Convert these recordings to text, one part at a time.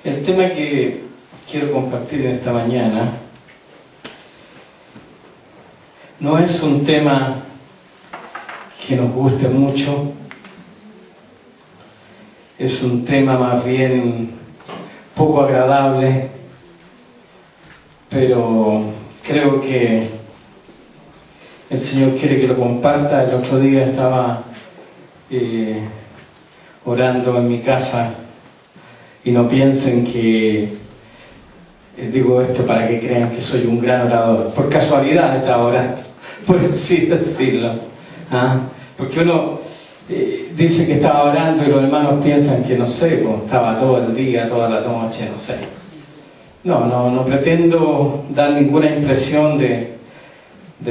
El tema que quiero compartir en esta mañana no es un tema que nos guste mucho, es un tema más bien poco agradable, pero creo que el Señor quiere que lo comparta. El otro día estaba orando en mi casa, y no piensen que digo esto para que crean que soy un gran orador. Por casualidad estaba orando, por así decirlo. Porque uno dice que estaba orando y los hermanos piensan que, no sé, pues, estaba todo el día, toda la noche, no sé. No pretendo dar ninguna impresión de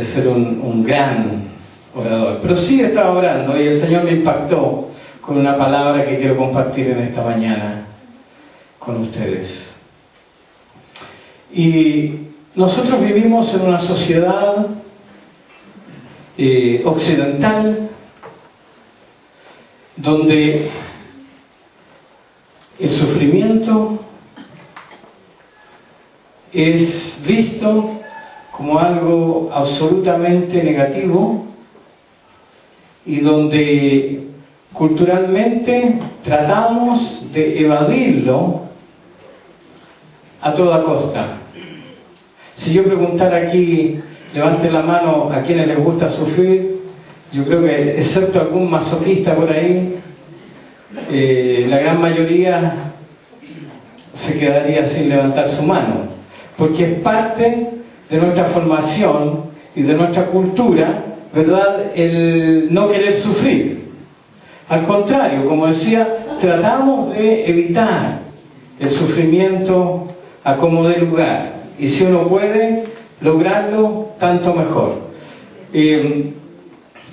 ser un gran orador, pero sí estaba orando y el Señor me impactó con una palabra que quiero compartir en esta mañana con ustedes. Y nosotros vivimos en una sociedad occidental donde el sufrimiento es visto como algo absolutamente negativo y donde culturalmente tratamos de evadirlo a toda costa. Si yo preguntara aquí, levante la mano a quienes les gusta sufrir, yo creo que, excepto algún masoquista por ahí, la gran mayoría se quedaría sin levantar su mano, porque es parte de nuestra formación y de nuestra cultura, ¿verdad?, el no querer sufrir. Al contrario, como decía, tratamos de evitar el sufrimiento a como dé lugar, y si uno puede lograrlo, tanto mejor.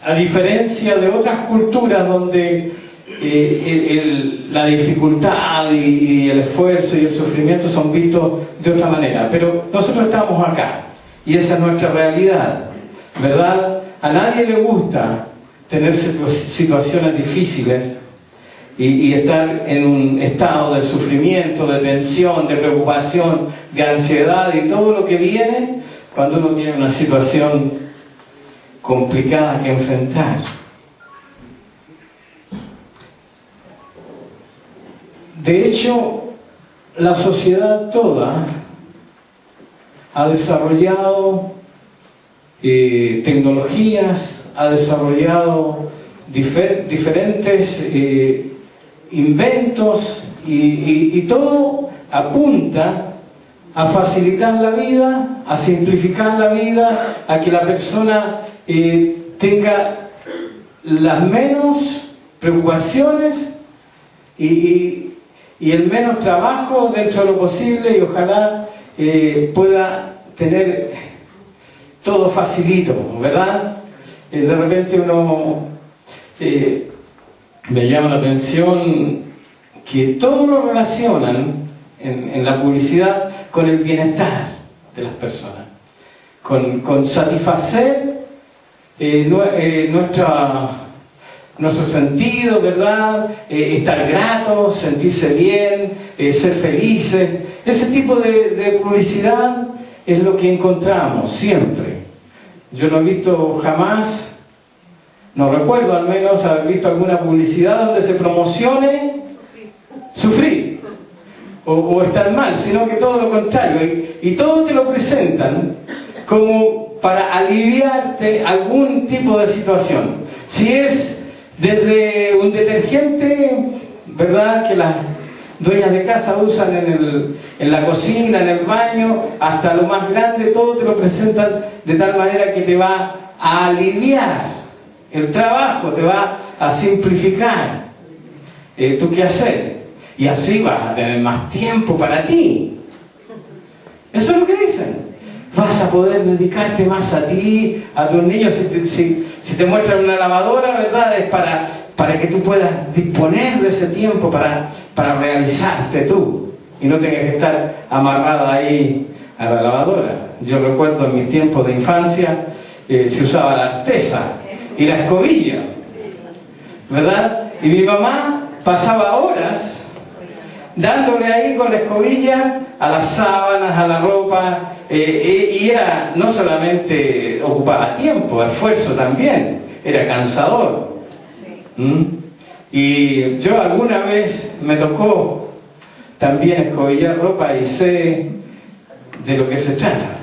A diferencia de otras culturas donde la dificultad y el esfuerzo y el sufrimiento son vistos de otra manera, pero nosotros estamos acá y esa es nuestra realidad, ¿verdad? A nadie le gusta tener situaciones difíciles y estar en un estado de sufrimiento, de tensión, de preocupación, de ansiedad y todo lo que viene cuando uno tiene una situación complicada que enfrentar. De hecho, la sociedad toda ha desarrollado tecnologías, ha desarrollado diferentes inventos y todo apunta a facilitar la vida, a simplificar la vida, a que la persona tenga las menos preocupaciones y el menos trabajo dentro de lo posible, y ojalá pueda tener todo facilito, ¿verdad? De repente uno me llama la atención que todo lo relacionan en la publicidad con el bienestar de las personas, con satisfacer nuestro sentido, ¿verdad? Estar gratos, sentirse bien, ser felices. Ese tipo de publicidad es lo que encontramos siempre. Yo no he visto jamás, no recuerdo al menos haber visto alguna publicidad donde se promocione sufrir o estar mal, sino que todo lo contrario, y todo te lo presentan como para aliviarte algún tipo de situación. Si es desde un detergente, ¿verdad?, que las dueñas de casa usan en la cocina, en el baño, hasta lo más grande, todo te lo presentan de tal manera que te va a aliviar el trabajo, te va a simplificar tu quehacer, y así vas a tener más tiempo para ti. Eso es lo que dicen. Vas a poder dedicarte más a ti, a tus niños. Si te muestran una lavadora, ¿verdad?, es para que tú puedas disponer de ese tiempo para realizarte tú y no tengas que estar amarrada ahí a la lavadora. Yo recuerdo en mis tiempos de infancia se usaba la artesa y la escobilla, ¿verdad? Y mi mamá pasaba horas dándole ahí con la escobilla a las sábanas, a la ropa, y era, no solamente ocupaba tiempo, esfuerzo también, era cansador. Y yo alguna vez me tocó también escobillar ropa y sé de lo que se trata.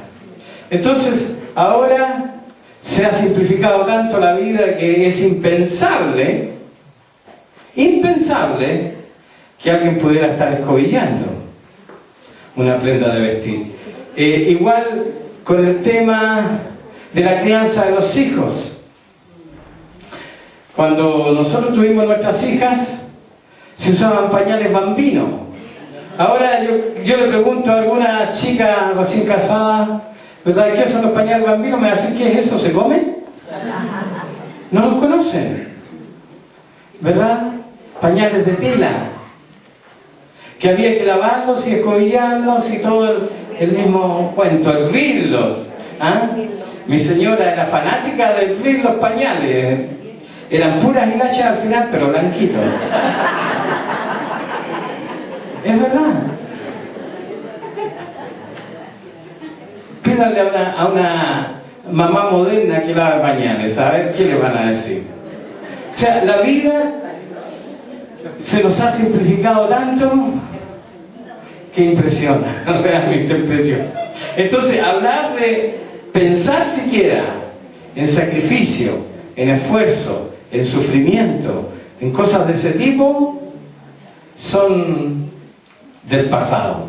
Entonces, ahora se ha simplificado tanto la vida que es impensable que alguien pudiera estar escobillando una prenda de vestir. Igual con el tema de la crianza de los hijos. Cuando nosotros tuvimos nuestras hijas, se usaban pañales Bambino. Ahora yo le pregunto a alguna chica recién casada, ¿verdad? ¿Qué son los pañales Bambino? Me dicen, ¿qué es eso? ¿Se comen? No los conocen, ¿verdad? Pañales de tela, que había que lavarlos y escobillarlos y todo el mismo cuento, hervirlos. ¿Ah? Mi señora era fanática de hervir los pañales. Eran puras hilachas al final, pero blanquitos. Es verdad. Pídanle a una mamá moderna que lave pañales, a ver qué le van a decir. O sea, la vida se nos ha simplificado tanto que impresiona, realmente impresiona. Entonces, hablar de pensar siquiera en sacrificio, en esfuerzo, en sufrimiento, en cosas de ese tipo, son del pasado.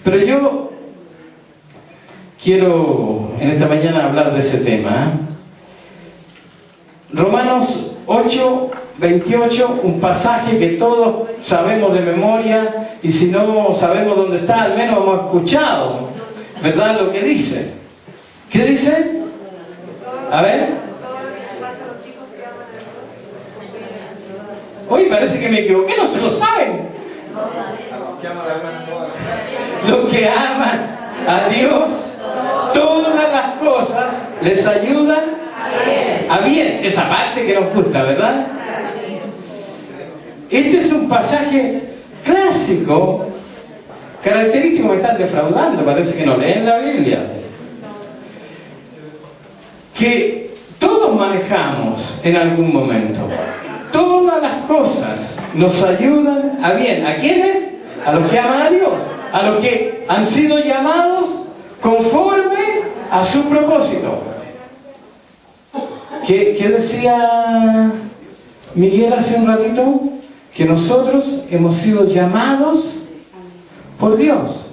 Pero yo quiero en esta mañana hablar de ese tema. Romanos 8, 28, un pasaje que todos sabemos de memoria, y si no sabemos dónde está, al menos hemos escuchado, ¿verdad? Lo que dice. ¿Qué dice? A ver. Hoy parece que me equivoqué, no se lo saben. Los que aman a Dios, todas las cosas les ayudan a bien. Esa parte que nos gusta, ¿verdad? Este es un pasaje clásico, característico. Me están defraudando, parece que no leen la Biblia. Que todos manejamos en algún momento. Todas las cosas nos ayudan a bien. ¿A quiénes? A los que aman a Dios, a los que han sido llamados conforme a su propósito. ¿Qué decía Miguel hace un ratito? Que nosotros hemos sido llamados por Dios.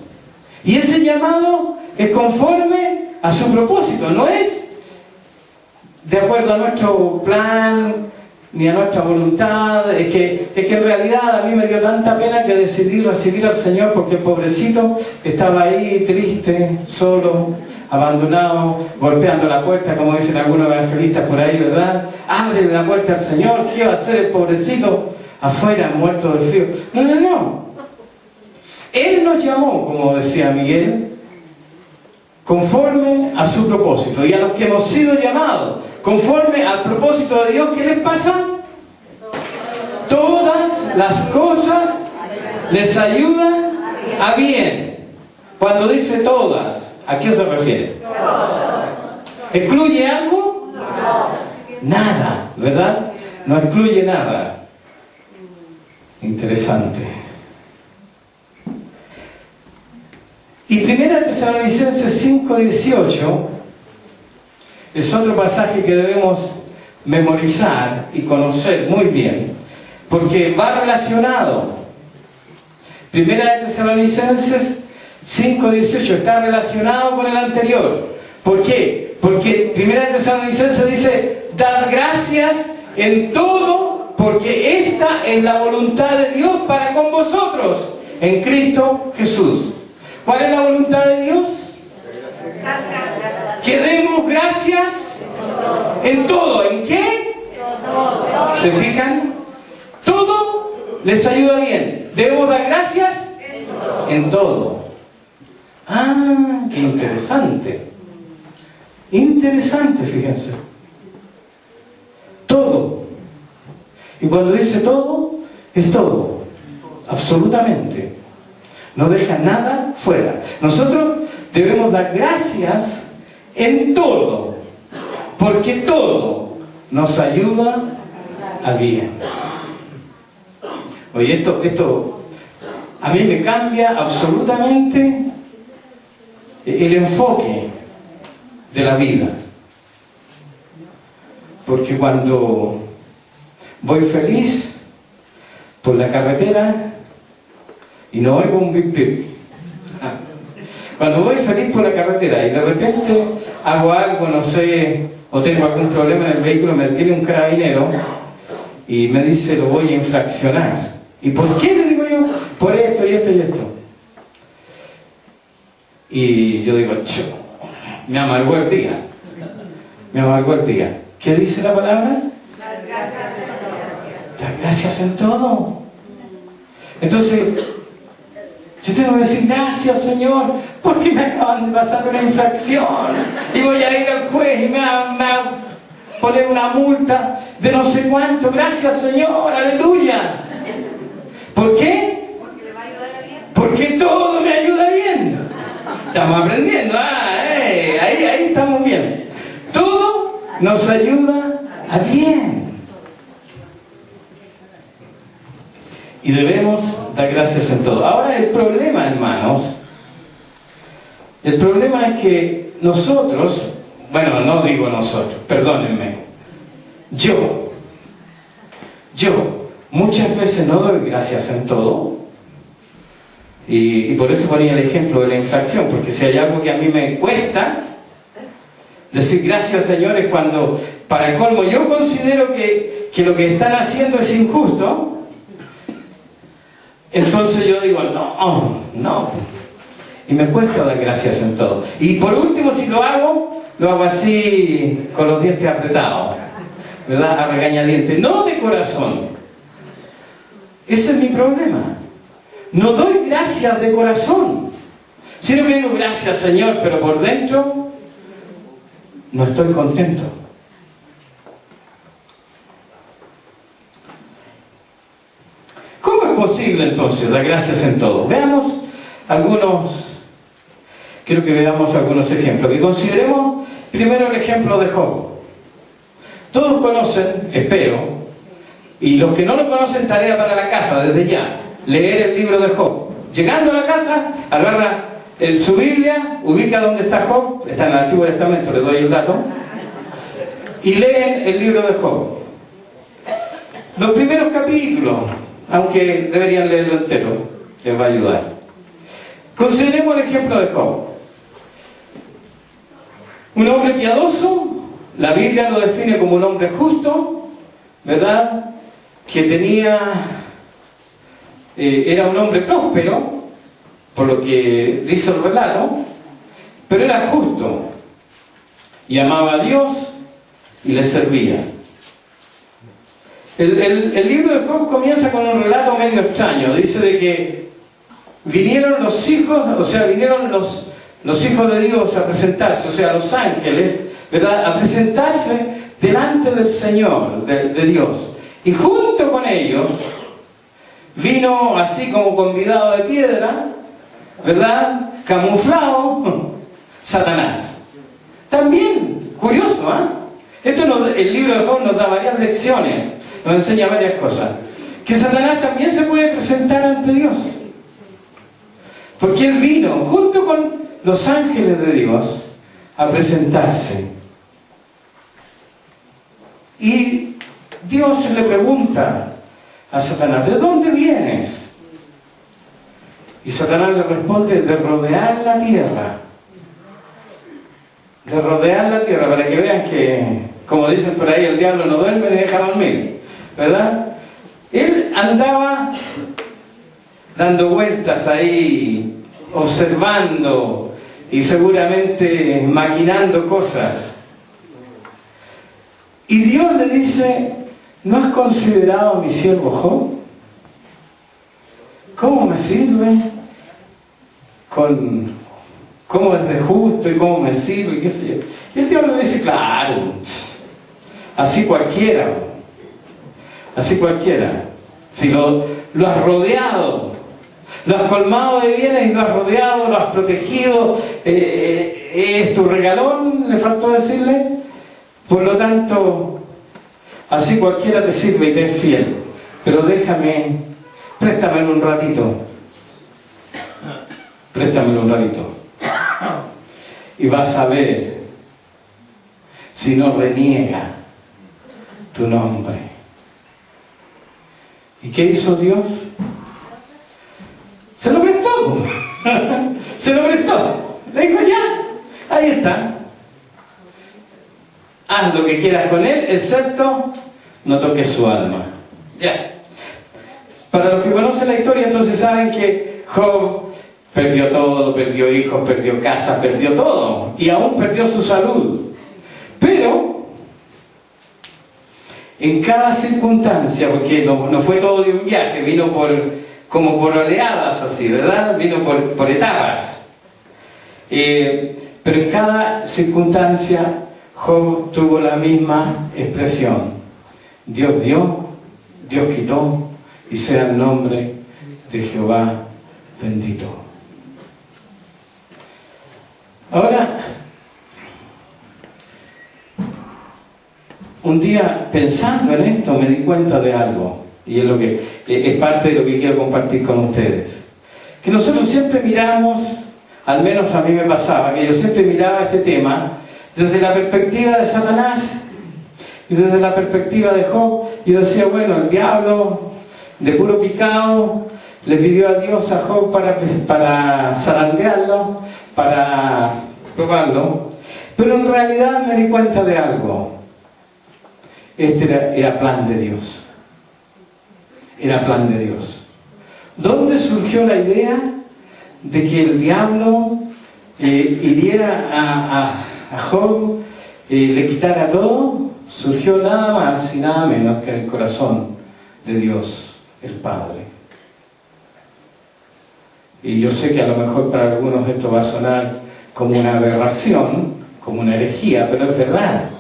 Y ese llamado es conforme a su propósito, no es de acuerdo a nuestro plan ni a nuestra voluntad. Es que en realidad a mí me dio tanta pena que decidí recibir al Señor, porque el pobrecito estaba ahí triste, solo, abandonado, golpeando la puerta, como dicen algunos evangelistas por ahí, ¿verdad? Ábrele la puerta al Señor. ¿Qué va a hacer el pobrecito afuera, muerto de frío? No. Él nos llamó, como decía Miguel, conforme a su propósito. Y a los que hemos sido llamados conforme al propósito de Dios, ¿qué les pasa? Todas las cosas les ayudan a bien. Cuando dice todas, ¿a qué se refiere? ¿Excluye algo? Nada, ¿verdad? No excluye nada. Interesante. Y 1 Tesalonicenses 5:18 es otro pasaje que debemos memorizar y conocer muy bien, porque va relacionado. 1 Tesalonicenses 5:18 está relacionado con el anterior. ¿Por qué? Porque 1 Tesalonicenses dice: dad gracias en todo, porque esta es la voluntad de Dios para con vosotros en Cristo Jesús. ¿Cuál es la voluntad de Dios? Que demos gracias en todo. ¿En qué? ¿Se fijan? Todo les ayuda bien. Debemos dar gracias en todo. Ah, qué interesante. Interesante, fíjense. Todo. Y cuando dice todo, es todo. absolutamente. No deja nada fuera. Nosotros debemos dar gracias en todo, porque todo nos ayuda a bien. Oye, esto a mí me cambia absolutamente el enfoque de la vida. Porque cuando voy feliz por la carretera y no oigo un bip bip, cuando voy feliz por la carretera y de repente hago algo, no sé, o tengo algún problema en el vehículo, me detiene un carabinero y me dice lo voy a infraccionar. ¿Y por qué? Le digo yo, por esto y esto y esto. Y yo digo, me amargó el día. Me amargó el día. ¿Qué dice la palabra? Dar gracias en todo. entonces, yo tengo que decir, gracias Señor, porque me acaban de pasar una infracción y voy a ir al juez y me va a poner una multa de no sé cuánto. Gracias Señor, aleluya. ¿Por qué? Porque le va a ayudar a bien. Porque todo me ayuda bien. Estamos aprendiendo, ahí estamos bien. Todo nos ayuda a bien. Y debemos dar gracias en todo. Ahora el problema, hermanos, el problema es que nosotros, bueno, no digo nosotros, perdónenme, yo muchas veces no doy gracias en todo. Y por eso ponía el ejemplo de la infracción, porque si hay algo que a mí me cuesta decir gracias Señor es cuando, para el colmo, yo considero que lo que están haciendo es injusto. Entonces yo digo, no. Y me cuesta dar gracias en todo. Y por último, si lo hago así, con los dientes apretados, ¿verdad? A regañadientes, no de corazón. Ese es mi problema. No doy gracias de corazón, sino que digo gracias Señor, pero por dentro no estoy contento. ¿Cómo es posible entonces dar gracias en todo? Veamos quiero que veamos algunos ejemplos. Que consideremos primero el ejemplo de Job. Todos conocen, espero, y los que no lo conocen, tarea para la casa desde ya, leer el libro de Job. Llegando a la casa, agarra su Biblia, ubica donde está Job, está en el Antiguo Testamento, les doy el dato, y leen el libro de Job. Los primeros capítulos, aunque deberían leerlo entero, les va a ayudar. Consideremos el ejemplo de Job. Un hombre piadoso, la Biblia lo define como un hombre justo, ¿verdad? Que era un hombre próspero, por lo que dice el relato, pero era justo y amaba a Dios y le servía. El libro de Job comienza con un relato medio extraño. Dice de que vinieron los hijos de Dios a presentarse, o sea, los ángeles, ¿verdad? A presentarse delante del Señor, de Dios. Y junto con ellos vino así como convidado de piedra, ¿verdad? Camuflado, Satanás. También, curioso, el libro de Job nos da varias lecciones, nos enseña varias cosas. Que Satanás también se puede presentar ante Dios. Porque él vino junto con los ángeles de Dios a presentarse. Y Dios le pregunta a Satanás, ¿de dónde vienes? Y Satanás le responde, de rodear la tierra. De rodear la tierra, para que vean que, como dicen por ahí, el diablo no duerme ni deja dormir, ¿verdad? Él andaba dando vueltas ahí, observando y seguramente maquinando cosas. Y Dios le dice, ¿no has considerado a mi siervo Job? ¿Cómo me sirve? ¿Cómo es de justo y cómo me sirve? Y qué sé yo. Y el diablo le dice, claro, así cualquiera. Así cualquiera. Si lo has rodeado, lo has colmado de bienes y lo has rodeado, lo has protegido, es tu regalón, le faltó decirle. Por lo tanto, así cualquiera te sirve y te es fiel, pero préstamelo un ratito, y vas a ver si no reniega tu nombre. ¿Y qué hizo Dios? Se lo prestó. Se lo prestó. Le dijo, ya, ahí está. Haz lo que quieras con él, excepto no toques su alma. Ya. Para los que conocen la historia, entonces saben que Job perdió todo, perdió hijos, perdió casa, perdió todo. Y aún perdió su salud. Pero en cada circunstancia, porque no fue todo de un viaje, vino como por oleadas así, ¿verdad? Vino por etapas. Pero en cada circunstancia Job tuvo la misma expresión. Dios dio, Dios quitó, y sea el nombre de Jehová bendito. Ahora, un día pensando en esto me di cuenta de algo, y es parte de lo que quiero compartir con ustedes. Que nosotros siempre miramos, al menos a mí me pasaba, que yo siempre miraba este tema desde la perspectiva de Satanás y desde la perspectiva de Job. Yo decía, bueno, el diablo de puro picado le pidió a Dios a Job para zarandearlo, para probarlo, pero en realidad me di cuenta de algo. Este era plan de Dios. Era plan de Dios. ¿Dónde surgió la idea de que el diablo hiriera a Job, le quitara todo? Surgió nada más y nada menos que en el corazón de Dios, el Padre. Y yo sé que a lo mejor para algunos esto va a sonar como una aberración, como una herejía, pero es verdad.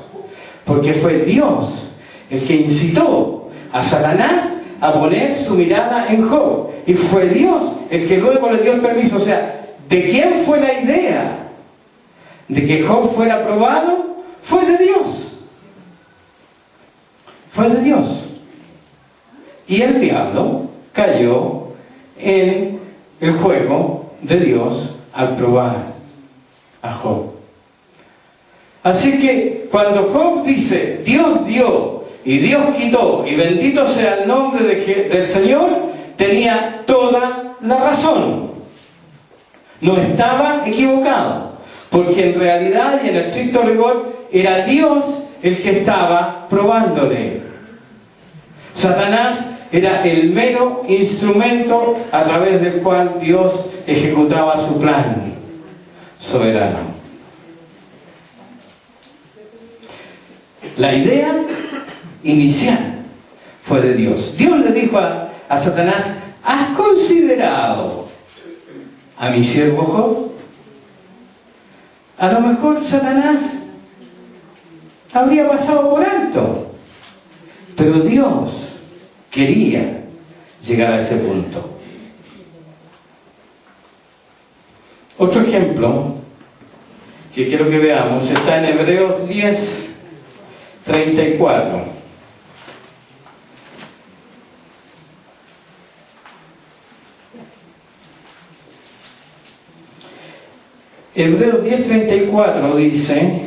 Porque fue Dios el que incitó a Satanás a poner su mirada en Job. Y fue Dios el que luego le dio el permiso. O sea, ¿de quién fue la idea de que Job fuera probado? Fue de Dios. Fue de Dios. Y el diablo cayó en el juego de Dios al probar a Job. Así que cuando Job dice, Dios dio y Dios quitó y bendito sea el nombre del Señor, tenía toda la razón. No estaba equivocado, porque en realidad y en estricto rigor era Dios el que estaba probándole. Satanás era el mero instrumento a través del cual Dios ejecutaba su plan soberano. La idea inicial fue de Dios. Dios le dijo a Satanás, ¿has considerado a mi siervo Job? A lo mejor Satanás habría pasado por alto, pero Dios quería llegar a ese punto. Otro ejemplo que quiero que veamos está en Hebreos 10:34. Hebreos 10:34 dice: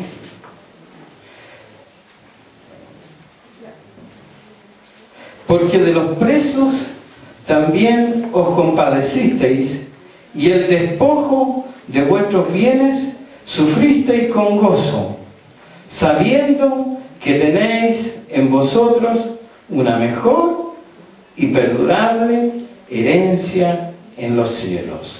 porque de los presos también os compadecisteis, y el despojo de vuestros bienes sufristeis con gozo, sabiendo que tenéis en vosotros una mejor y perdurable herencia en los cielos.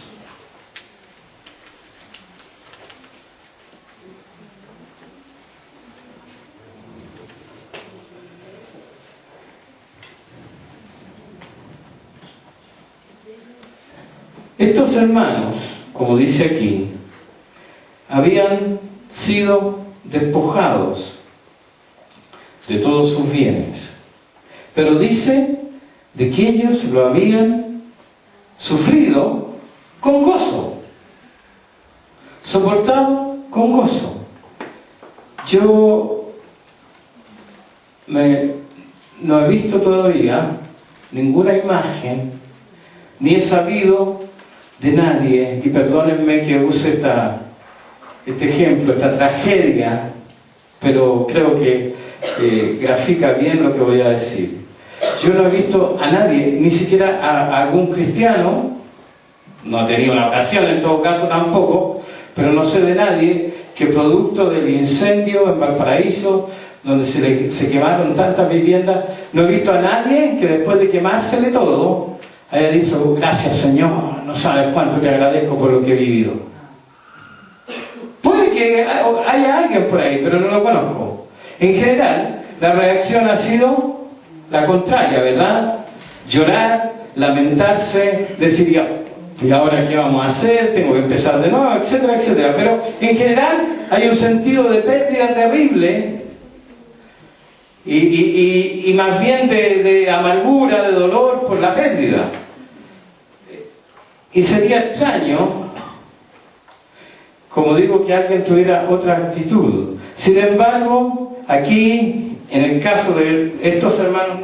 Estos hermanos, como dice aquí, habían sido despojados de todos sus bienes. Pero dice, de que ellos lo habían sufrido con gozo, soportado con gozo. Yo no he visto todavía ninguna imagen, ni he sabido de nadie, y perdónenme que use este ejemplo, esta tragedia, pero creo que grafica bien lo que voy a decir. Yo no he visto a nadie, ni siquiera a algún cristiano, no he tenido la ocasión en todo caso tampoco, pero no sé de nadie que producto del incendio en Valparaíso, donde se quemaron tantas viviendas, no he visto a nadie que después de quemársele todo, haya dicho, gracias Señor, no sabes cuánto te agradezco por lo que he vivido. Puede que haya alguien por ahí, pero no lo conozco. En general, la reacción ha sido la contraria, ¿verdad? Llorar, lamentarse, decir, ¿y ahora qué vamos a hacer? Tengo que empezar de nuevo, etcétera, etcétera. Pero en general hay un sentido de pérdida terrible y más bien de amargura, de dolor por la pérdida. Y sería extraño, como digo, que alguien tuviera otra actitud. Sin embargo, aquí, en el caso de estos hermanos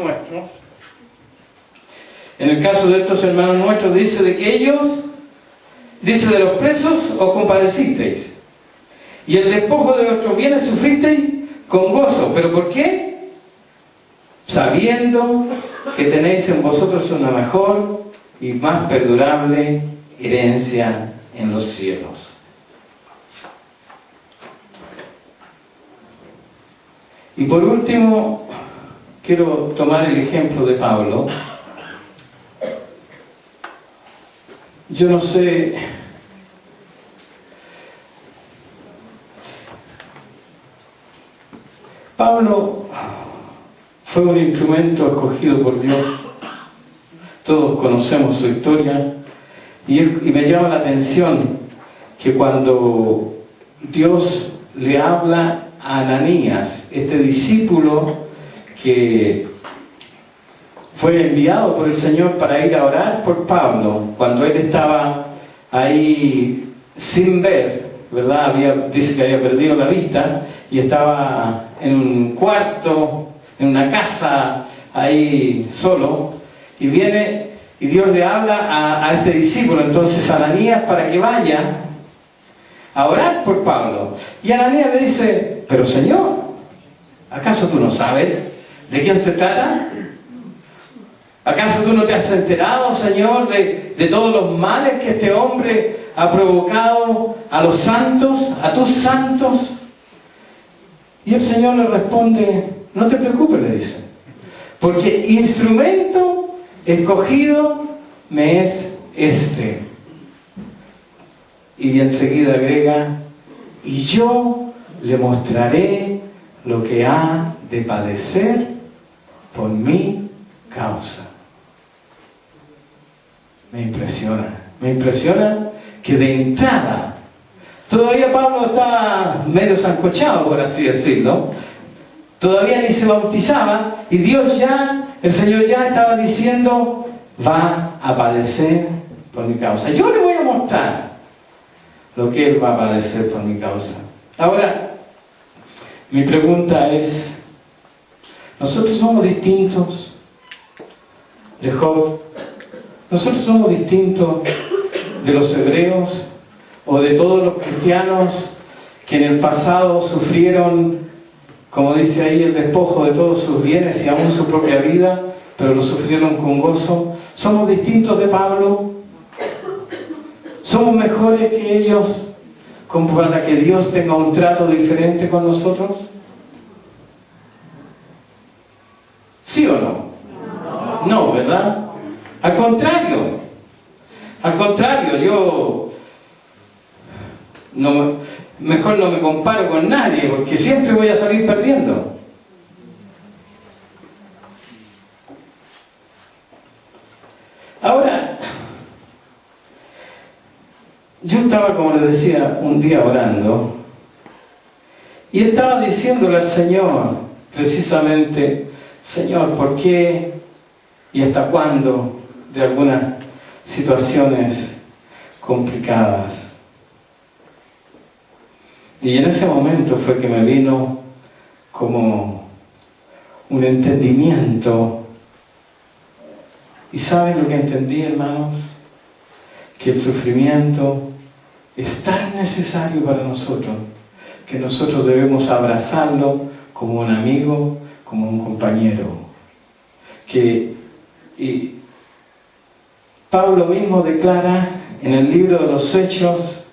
nuestros, dice de que ellos, dice de los presos os compadecisteis, y el despojo de vuestros bienes sufristeis con gozo. ¿Pero por qué? Sabiendo que tenéis en vosotros una mejor y más perdurable herencia en los cielos. Y por último, quiero tomar el ejemplo de Pablo. Yo no sé, Pablo fue un instrumento escogido por Dios. Todos conocemos su historia y me llama la atención que cuando Dios le habla a Ananías, este discípulo que fue enviado por el Señor para ir a orar por Pablo, cuando él estaba ahí sin ver, ¿verdad? Dice que había perdido la vista y estaba en un cuarto, en una casa, ahí solo, y viene y Dios le habla a este discípulo, entonces Ananías, para que vaya a orar por Pablo. Y Ananías le dice, pero Señor, ¿acaso tú no sabes de quién se trata? ¿Acaso tú no te has enterado, Señor, de todos los males que este hombre ha provocado a los santos, a tus santos? Y el Señor le responde, no te preocupes, le dice, porque instrumento escogido me es este. Y enseguida agrega, y yo le mostraré lo que ha de padecer por mi causa. Me impresiona que de entrada, todavía Pablo está medio sancochado, por así decirlo, todavía ni se bautizaba, y el Señor ya estaba diciendo, va a padecer por mi causa. Yo le voy a mostrar lo que él va a padecer por mi causa. Ahora, mi pregunta es, ¿nosotros somos distintos de Job? ¿Nosotros somos distintos de los hebreos o de todos los cristianos que en el pasado sufrieron, como dice ahí, el despojo de todos sus bienes y aún su propia vida, pero lo sufrieron con gozo? ¿Somos distintos de Pablo? ¿Somos mejores que ellos como para que Dios tenga un trato diferente con nosotros? ¿Sí o no? No, ¿verdad? Al contrario, yo mejor no me comparo con nadie, porque siempre voy a salir perdiendo. Ahora, yo estaba, como les decía, un día orando, y estaba diciéndole al Señor, precisamente, Señor, ¿por qué y hasta cuándo de algunas situaciones complicadas. Y en ese momento fue que me vino como un entendimiento. ¿Y saben lo que entendí, hermanos? Que el sufrimiento es tan necesario para nosotros que nosotros debemos abrazarlo como un amigo, como un compañero. Y Pablo mismo declara en el libro de los Hechos,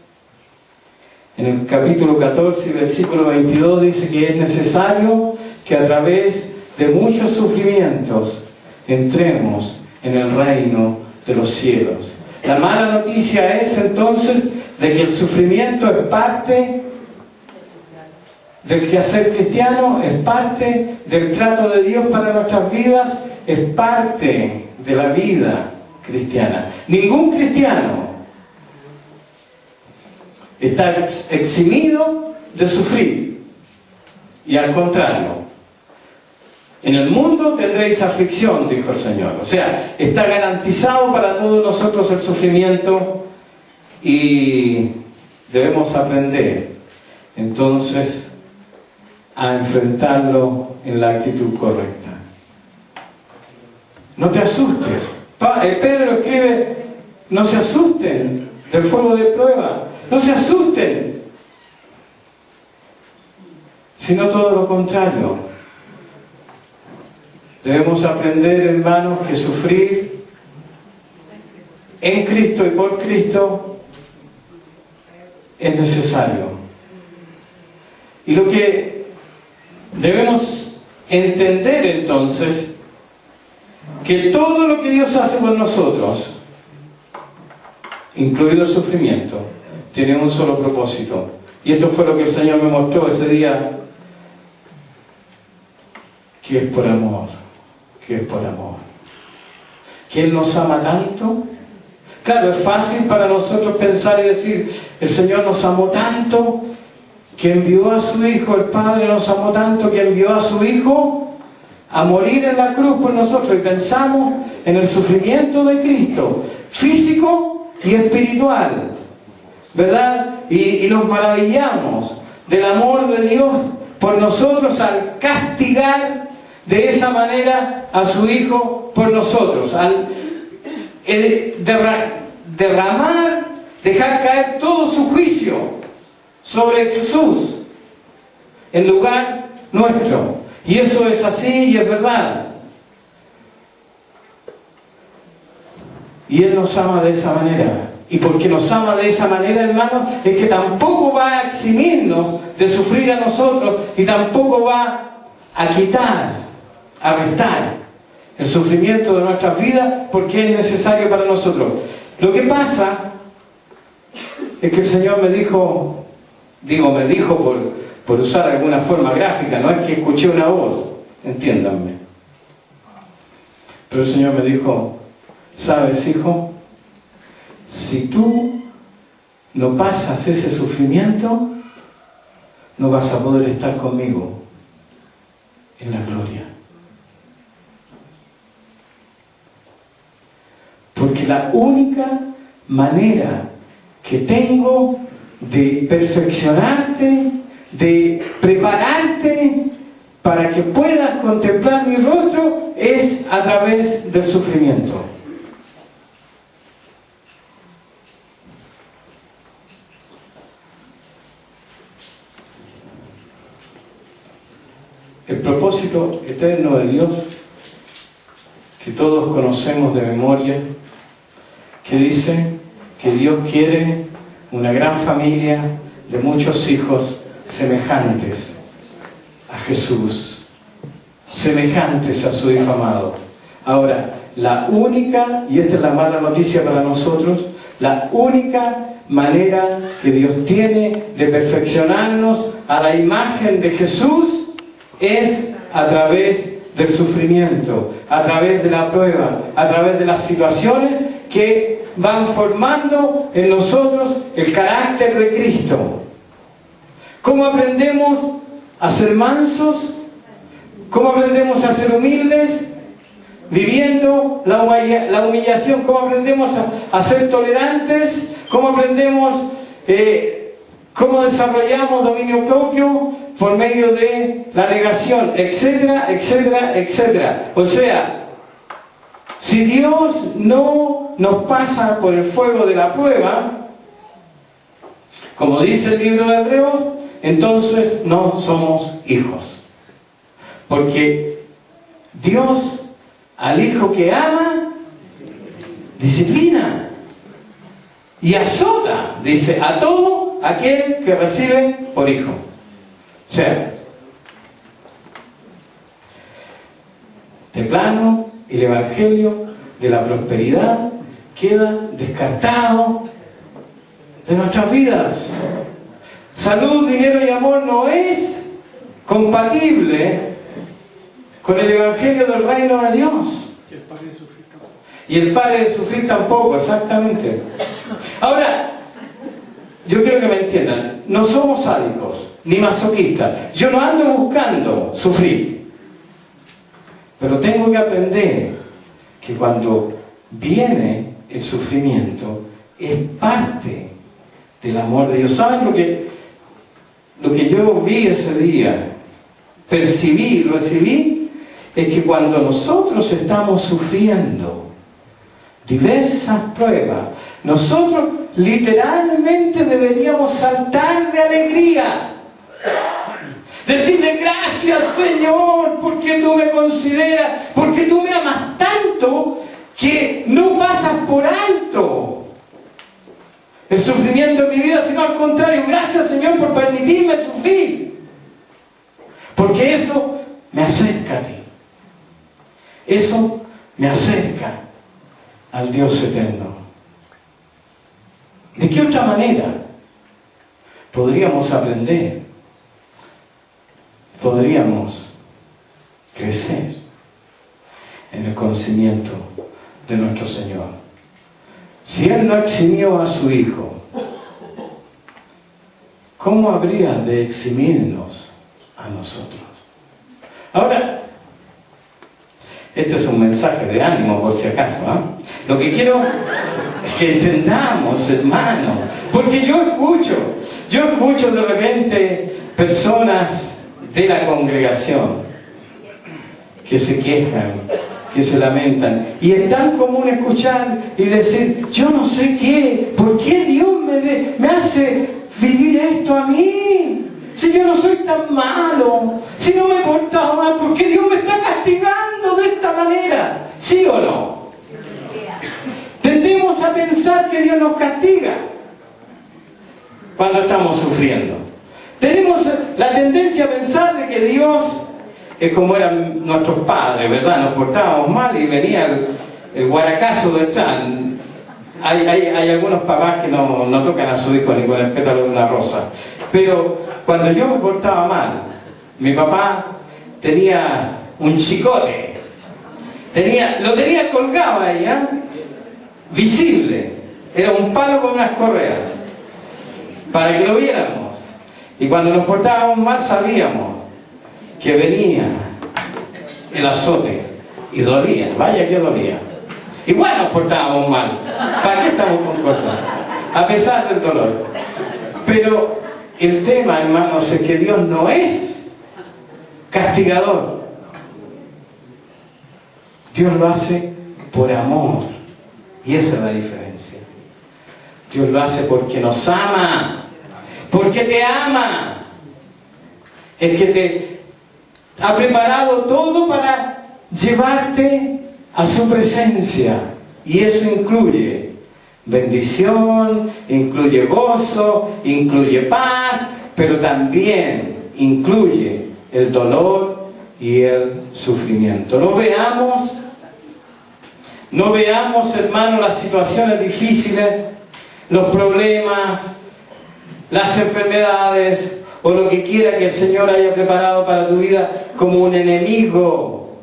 en el capítulo 14, versículo 22, dice que es necesario que a través de muchos sufrimientos entremos en el reino de los cielos. La mala noticia es entonces de que el sufrimiento es parte del quehacer cristiano, es parte del trato de Dios para nuestras vidas, es parte de la vida cristiana. Ningún cristiano está eximido de sufrir. Y al contrario, en el mundo tendréis aflicción, dijo el Señor. O sea, está garantizado para todos nosotros el sufrimiento y debemos aprender entonces a enfrentarlo en la actitud correcta. No te asustes. Pedro escribe, no se asusten del fuego de prueba. No se asusten, sino todo lo contrario. Debemos aprender, hermanos, que sufrir en Cristo y por Cristo es necesario. Y lo que debemos entender entonces, que todo lo que Dios hace por nosotros, incluido el sufrimiento, tiene un solo propósito. Y esto fue lo que el Señor me mostró ese día, que es por amor, que es por amor. Que Él nos ama tanto. Claro, es fácil para nosotros pensar y decir, el Señor nos amó tanto que envió a su Hijo, el Padre nos amó tanto que envió a su Hijo a morir en la cruz por nosotros, y pensamos en el sufrimiento de Cristo, físico y espiritual, ¿verdad? Y nos maravillamos del amor de Dios por nosotros al castigar de esa manera a su Hijo por nosotros, al derramar, dejar caer todo su juicio sobre Jesús en lugar nuestro. Y eso es así y es verdad. Y Él nos ama de esa manera. Y porque nos ama de esa manera, hermanos, es que tampoco va a eximirnos de sufrir a nosotros y tampoco va a quitar, a restar el sufrimiento de nuestras vidas, porque es necesario para nosotros. Lo que pasa es que el Señor me dijo por usar alguna forma gráfica, no es que escuché una voz, entiéndanme. Pero el Señor me dijo, ¿sabes, hijo? Si tú no pasas ese sufrimiento, no vas a poder estar conmigo en la gloria. Porque la única manera que tengo de perfeccionarte, de prepararte para que puedas contemplar mi rostro, es a través del sufrimiento. El propósito eterno de Dios, que todos conocemos de memoria, que dice que Dios quiere una gran familia de muchos hijos semejantes a Jesús, semejantes a su Hijo amado. Ahora, la única, y esta es la mala noticia para nosotros, la única manera que Dios tiene de perfeccionarnos a la imagen de Jesús es a través del sufrimiento, a través de la prueba, a través de las situaciones que van formando en nosotros el carácter de Cristo. ¿Cómo aprendemos a ser mansos? ¿Cómo aprendemos a ser humildes? viviendo la humillación, cómo aprendemos a ser tolerantes, cómo aprendemos, cómo desarrollamos dominio propio por medio de la negación, etcétera, etcétera, etcétera. O sea, si Dios no nos pasa por el fuego de la prueba, como dice el libro de Hebreos, entonces no somos hijos. Porque Dios al hijo que ama, disciplina y azota, dice, a todo aquel que recibe por hijo. O sea, de plano, el evangelio de la prosperidad queda descartado de nuestras vidas. Salud, dinero y amor no es compatible con el evangelio del reino de Dios. Y el padre de sufrir tampoco, exactamente. Ahora, yo quiero que me entiendan, no somos sádicos, ni masoquistas. Yo no ando buscando sufrir. Pero tengo que aprender que cuando viene el sufrimiento, es parte del amor de Dios. ¿Saben lo que yo vi ese día? Percibí, recibí, es que cuando nosotros estamos sufriendo diversas pruebas, nosotros literalmente deberíamos saltar de alegría. Decirle gracias, Señor, porque tú me consideras, porque tú me amas tanto que no pasas por alto el sufrimiento en mi vida, sino al contrario, gracias, Señor, por permitirme sufrir. Porque eso me acerca a ti. Eso me acerca al Dios eterno. ¿De qué otra manera podríamos aprender? Podríamos crecer en el conocimiento de nuestro Señor. Si Él no eximió a su Hijo, ¿cómo habría de eximirnos a nosotros? Ahora, este es un mensaje de ánimo por si acaso, ¿eh? Lo que quiero es que entendamos, hermanos, porque yo escucho de repente personas de la congregación que se quejan, que se lamentan, y es tan común escuchar y decir, yo no sé qué, ¿por qué Dios me hace vivir esto a mí? Si yo no soy tan malo, si no me he portado mal, ¿por qué Dios me está castigando de esta manera? ¿Sí o no? Tendemos a pensar que Dios nos castiga cuando estamos sufriendo. Tenemos la tendencia a pensar de que Dios es como eran nuestros padres, ¿verdad? Nos portábamos mal y venía el guaracazo detrás. Hay algunos papás que no tocan a su hijo ni con el pétalo de una rosa. Pero cuando yo me portaba mal, mi papá tenía un chicote. Lo tenía colgado ahí, ¿eh? Visible. Era un palo con unas correas. Para que lo viéramos. Y cuando nos portábamos mal sabíamos que venía el azote. Y dolía. Vaya que dolía. Igual nos portábamos mal. ¿Para qué estamos con cosas? A pesar del dolor. Pero el tema, hermanos, es que Dios no es castigador. Dios lo hace por amor. Y esa es la diferencia. Dios lo hace porque nos ama. Porque te ama. Es que te ha preparado todo para llevarte a su presencia. Y eso incluye bendición, incluye gozo, incluye paz, pero también incluye el dolor y el sufrimiento. No veamos, hermanos, las situaciones difíciles, los problemas, las enfermedades o lo que quiera que el Señor haya preparado para tu vida como un enemigo,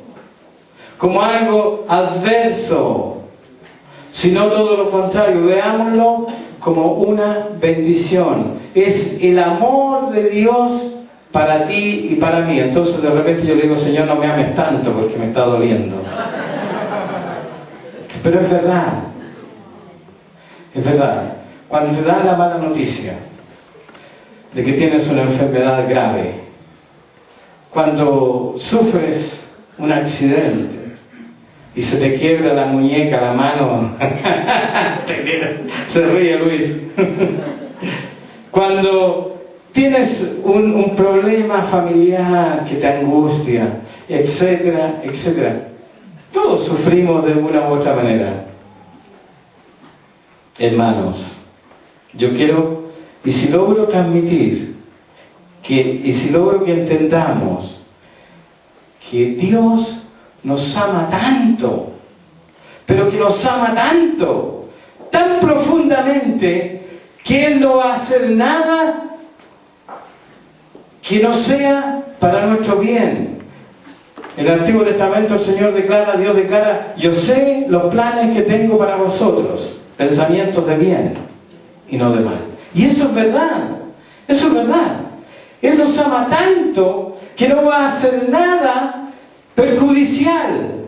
como algo adverso, sino todo lo contrario. Veámoslo como una bendición. Es el amor de Dios para ti y para mí. Entonces de repente yo le digo, Señor, no me ames tanto porque me está doliendo. Pero es verdad. Es verdad. Cuando te dan la mala noticia de que tienes una enfermedad grave, cuando sufres un accidente y se te quiebra la muñeca, la mano, se ríe Luis, cuando tienes un problema familiar que te angustia, etcétera, etcétera, todos sufrimos de una u otra manera. Hermanos, yo quiero, y si logro transmitir, y si logro que entendamos que Dios nos ama tanto, pero que nos ama tanto, tan profundamente, que Él no va a hacer nada que no sea para nuestro bien. En el Antiguo Testamento el Señor declara, Dios declara, yo sé los planes que tengo para vosotros, pensamientos de bien y no de mal. Y eso es verdad, eso es verdad. Él nos ama tanto que no va a hacer nada perjudicial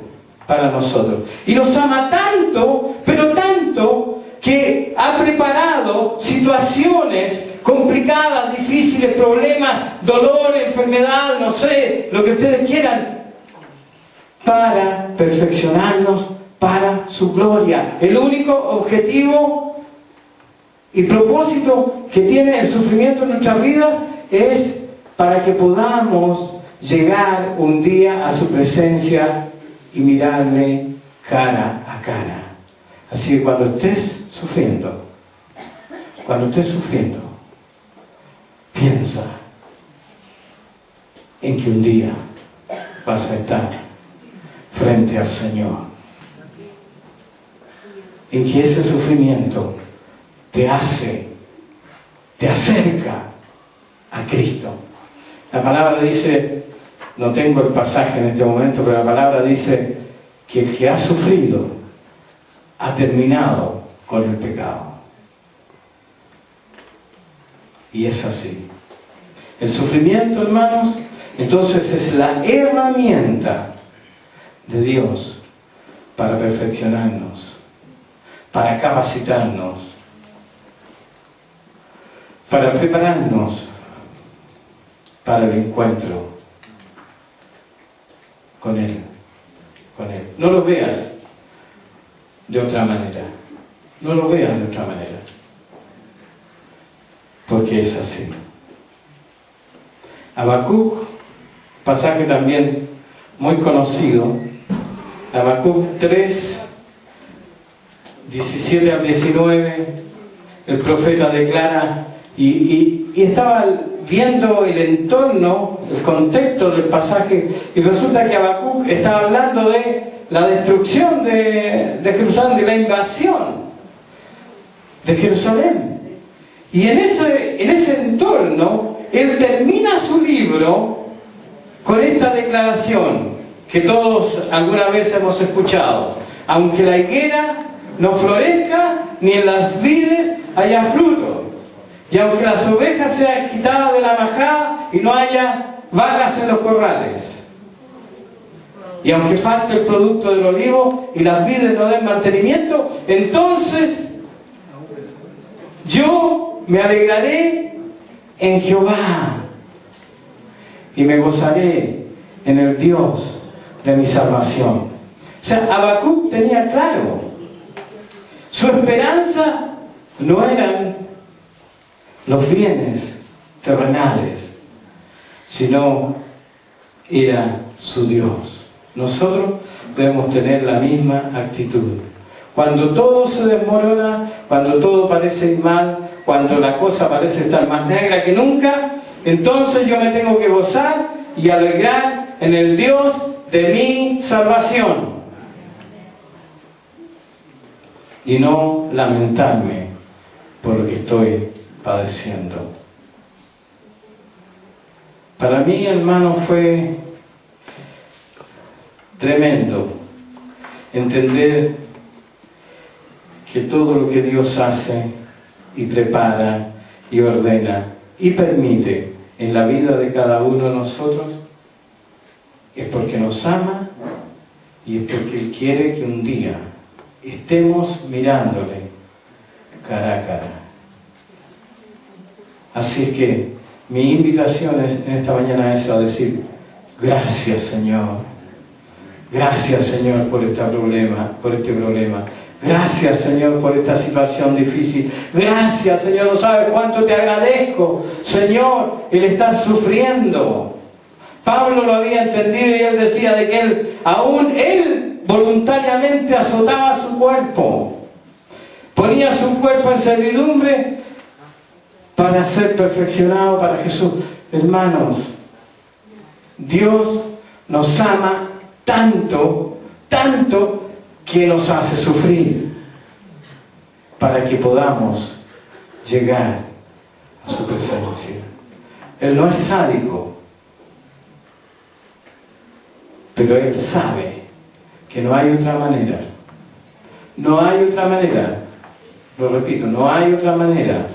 para nosotros. Y nos ama tanto, pero tanto, que ha preparado situaciones complicadas, difíciles, problemas, dolor, enfermedad, no sé, lo que ustedes quieran, para perfeccionarnos para su gloria. El único objetivo y propósito que tiene el sufrimiento en nuestra vida es para que podamos llegar un día a su presencia y mirarle cara a cara. Así que cuando estés sufriendo, piensa en que un día vas a estar frente al Señor, en que ese sufrimiento te acerca a Cristo. La palabra dice, no tengo el pasaje en este momento, pero la palabra dice que el que ha sufrido ha terminado con el pecado. Y es así. El sufrimiento, hermanos, entonces es la herramienta de Dios para perfeccionarnos, para capacitarnos, para prepararnos para el encuentro con Él. No lo veas de otra manera. No lo veas de otra manera. Porque es así. Habacuc, pasaje también muy conocido, Habacuc 3, 17 al 19, el profeta declara, y estaba viendo el entorno, el contexto del pasaje, y resulta que Habacuc estaba hablando de la destrucción de Jerusalén, de la invasión de Jerusalén. Y en ese entorno, él termina su libro con esta declaración que todos alguna vez hemos escuchado: aunque la higuera no florezca, ni en las vides haya fruto, y aunque las ovejas sean quitadas de la majada y no haya vacas en los corrales, y aunque falte el producto del olivo y las vides no den mantenimiento, entonces yo me alegraré en Jehová y me gozaré en el Dios de mi salvación. O sea, Habacuc tenía claro, su esperanza no eran los bienes terrenales, sino era su Dios. Nosotros debemos tener la misma actitud. Cuando todo se desmorona, cuando todo parece ir mal, cuando la cosa parece estar más negra que nunca, entonces yo me tengo que gozar y alegrar en el Dios de mi salvación. Y no lamentarme por lo que estoy padeciendo. Para mí, hermano, fue tremendo entender que todo lo que Dios hace y prepara y ordena y permite en la vida de cada uno de nosotros es porque nos ama y es porque Él quiere que un día estemos mirándole cara a cara. Así es que mi invitación en esta mañana es a decir: gracias, Señor. Gracias, Señor, por este problema. Gracias, Señor, por esta situación difícil. Gracias, Señor, no sabes cuánto te agradezco, Señor, el estar sufriendo. Pablo lo había entendido y él decía de que aún él voluntariamente azotaba su cuerpo. Ponía su cuerpo en servidumbre para ser perfeccionado para Jesús. Hermanos, Dios nos ama tanto, tanto, que nos hace sufrir para que podamos llegar a su presencia. Él no es sádico, pero Él sabe que no hay otra manera. No hay otra manera. Lo repito, no hay otra manera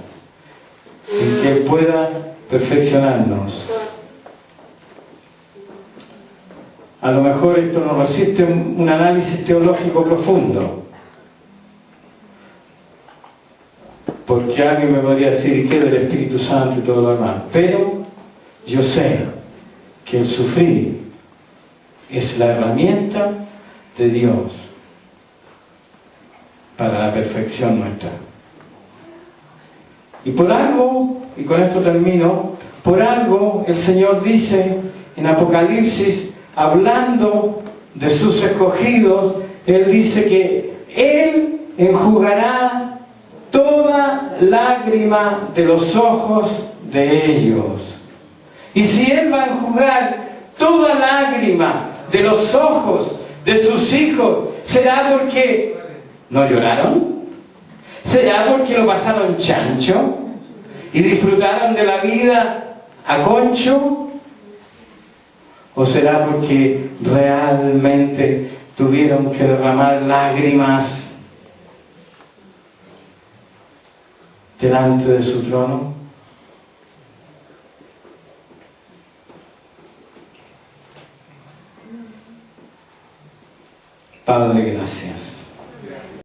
en que Él pueda perfeccionarnos. A lo mejor esto no resiste un análisis teológico profundo. Porque alguien me podría decir: ¿y qué del Espíritu Santo y todo lo demás? Pero yo sé que el sufrir es la herramienta de Dios para la perfección nuestra. Y por algo, y con esto termino, por algo el Señor dice en Apocalipsis, hablando de sus escogidos, Él dice que Él enjugará toda lágrima de los ojos de ellos. Y si Él va a enjugar toda lágrima de los ojos de sus hijos, ¿será porque no lloraron? ¿Será porque lo pasaron chancho y disfrutaron de la vida a concho? ¿O será porque realmente tuvieron que derramar lágrimas delante de su trono? Padre, gracias.